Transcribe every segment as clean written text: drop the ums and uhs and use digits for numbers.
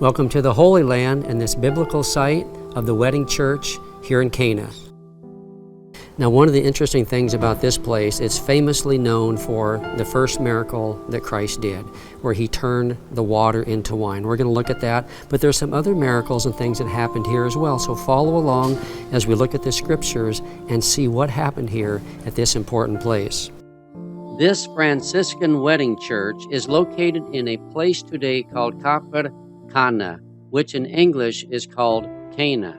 Welcome to the Holy Land and this biblical site of the wedding church here in Cana. Now, one of the interesting things about this place, it's famously known for the first miracle that Christ did, where he turned the water into wine. We're going to look at that, but there's some other miracles and things that happened here as well. So follow along as we look at the scriptures and see what happened here at this important place. This Franciscan wedding church is located in a place today called Kafr, Cana, which in English is called Cana.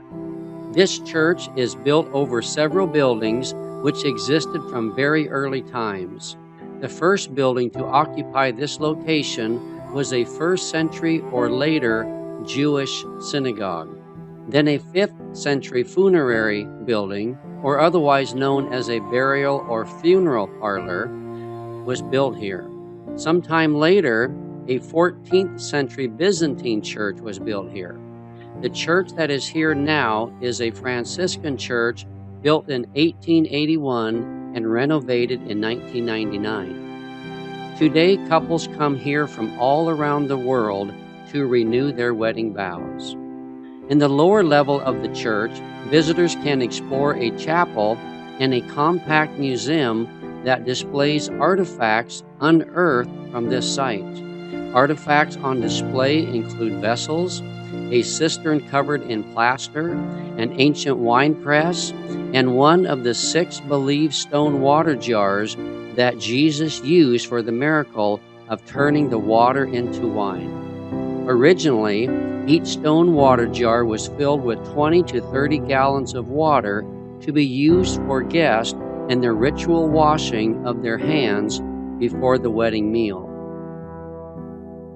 This church is built over several buildings which existed from very early times. The first building to occupy this location was a 1st century or later Jewish synagogue. Then a 5th century funerary building, or otherwise known as a burial or funeral parlor, was built here. Sometime later, a 14th century Byzantine church was built here. The church that is here now is a Franciscan church built in 1881 and renovated in 1999. Today, couples come here from all around the world to renew their wedding vows. In the lower level of the church, visitors can explore a chapel and a compact museum that displays artifacts unearthed from this site. Artifacts on display include vessels, a cistern covered in plaster, an ancient wine press, and one of the 6 believed stone water jars that Jesus used for the miracle of turning the water into wine. Originally, each stone water jar was filled with 20 to 30 gallons of water to be used for guests and the ritual washing of their hands before the wedding meal.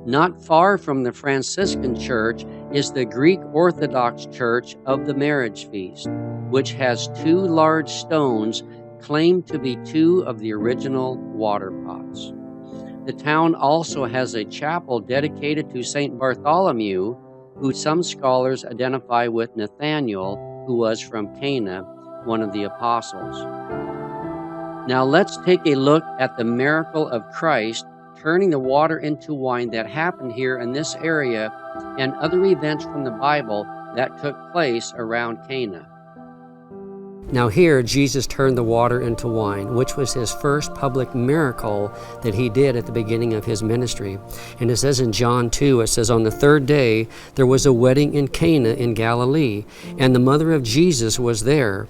Not far from the Franciscan church is the Greek Orthodox church of the marriage feast, which has 2 large stones claimed to be 2 of the original water pots. The town also has a chapel dedicated to St. Bartholomew, who some scholars identify with Nathaniel, who was from Cana, one of the apostles. Now let's take a look at the miracle of Christ turning the water into wine that happened here in this area and other events from the Bible that took place around Cana. Now here, Jesus turned the water into wine, which was his first public miracle that he did at the beginning of his ministry. And it says in John 2, it says, "On the 3rd day, there was a wedding in Cana in Galilee, and the mother of Jesus was there.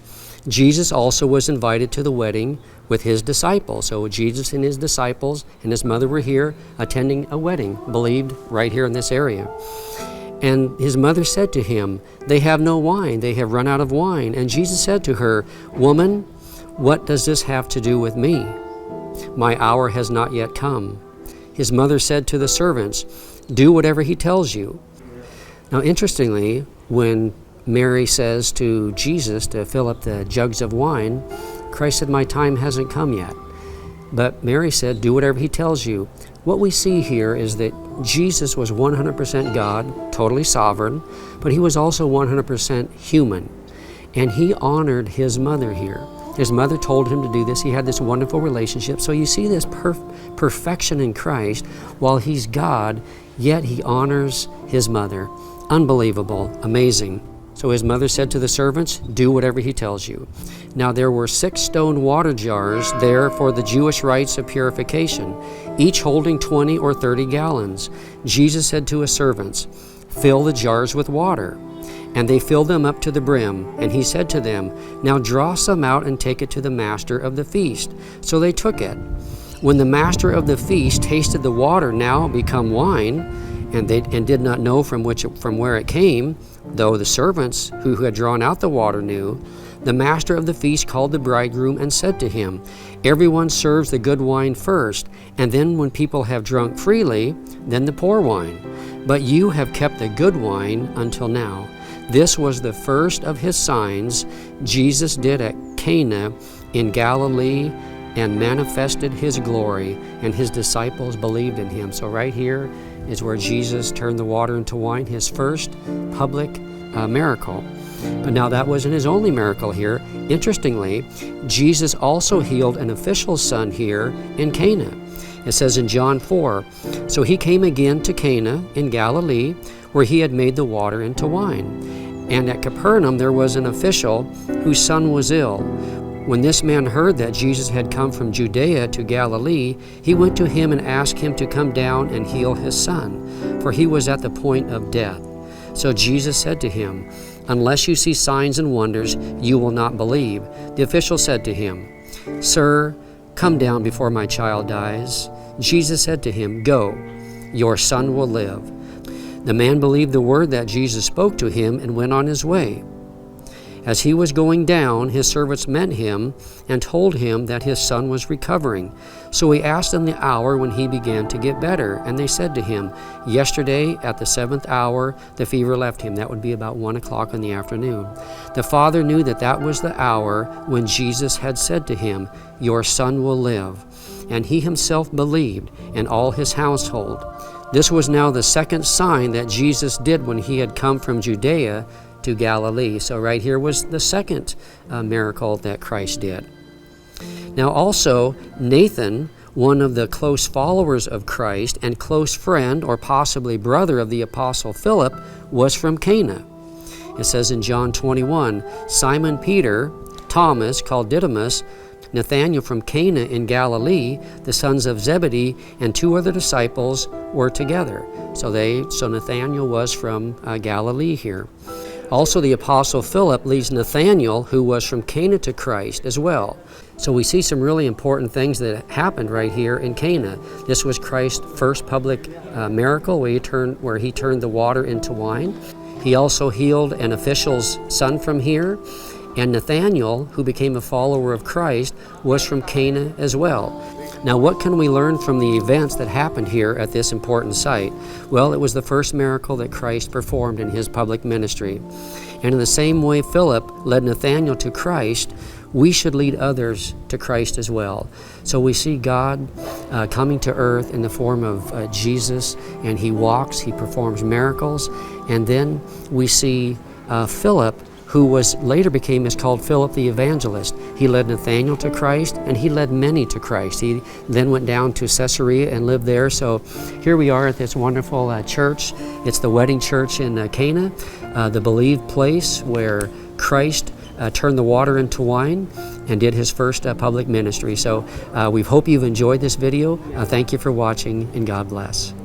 Jesus also was invited to the wedding with his disciples." So Jesus and his disciples and his mother were here attending a wedding, believed right here in this area. And his mother said to him, "They have no wine, they have run out of wine." And Jesus said to her, "Woman, what does this have to do with me? My hour has not yet come." His mother said to the servants, "Do whatever he tells you." Now interestingly, when Mary says to Jesus to fill up the jugs of wine, Christ said, "My time hasn't come yet." But Mary said, "Do whatever he tells you." What we see here is that Jesus was 100% God, totally sovereign, but he was also 100% human. And he honored his mother here. His mother told him to do this. He had this wonderful relationship. So you see this perfection in Christ. While he's God, yet he honors his mother. Unbelievable, amazing. So his mother said to the servants, "Do whatever he tells you." Now there were 6 stone water jars there for the Jewish rites of purification, each holding 20 or 30 gallons. Jesus said to his servants, "Fill the jars with water." And they filled them up to the brim. And he said to them, "Now draw some out and take it to the master of the feast." So they took it. When the master of the feast tasted the water now become wine, and did not know from where it came, though the servants who had drawn out the water knew, the master of the feast called the bridegroom and said to him, "Everyone serves the good wine first, and then when people have drunk freely, then the poor wine. But you have kept the good wine until now." This was the first of his signs Jesus did at Cana in Galilee, and manifested his glory, and his disciples believed in him. So right here is where Jesus turned the water into wine, his first public miracle. But now that wasn't his only miracle here. Interestingly, Jesus also healed an official's son here in Cana. It says in John 4, "So he came again to Cana in Galilee, where he had made the water into wine. And at Capernaum there was an official whose son was ill. When this man heard that Jesus had come from Judea to Galilee, he went to him and asked him to come down and heal his son, for he was at the point of death. So Jesus said to him, "Unless you see signs and wonders, you will not believe." The official said to him, "Sir, come down before my child dies." Jesus said to him, "Go, your son will live." The man believed the word that Jesus spoke to him and went on his way. As he was going down, his servants met him and told him that his son was recovering. So he asked them the hour when he began to get better, and they said to him, "Yesterday at the 7th hour the fever left him." That would be about 1 o'clock in the afternoon. The father knew that that was the hour when Jesus had said to him, "Your son will live." And he himself believed, and all his household. This was now the second sign that Jesus did when he had come from Judea to Galilee. So right here was the second miracle that Christ did. Now also, Nathan, one of the close followers of Christ and close friend or possibly brother of the Apostle Philip, was from Cana. It says in John 21, Simon Peter, Thomas called Didymus, Nathaniel from Cana in Galilee, the sons of Zebedee, and 2 other disciples were together. So Nathaniel was from Galilee here. Also, the Apostle Philip leads Nathaniel, who was from Cana, to Christ as well. So we see some really important things that happened right here in Cana. This was Christ's first public miracle where he turned the water into wine. He also healed an official's son from here. And Nathaniel, who became a follower of Christ, was from Cana as well. Now, what can we learn from the events that happened here at this important site? Well, it was the first miracle that Christ performed in his public ministry. And in the same way Philip led Nathaniel to Christ, we should lead others to Christ as well. So we see God coming to earth in the form of Jesus, and he walks, he performs miracles. And then we see Philip, who later is called Philip the Evangelist. He led Nathaniel to Christ, and he led many to Christ. He then went down to Caesarea and lived there. So here we are at this wonderful church. It's the wedding church in Cana, the believed place where Christ turned the water into wine and did his first public ministry. So we hope you've enjoyed this video. Thank you for watching, and God bless.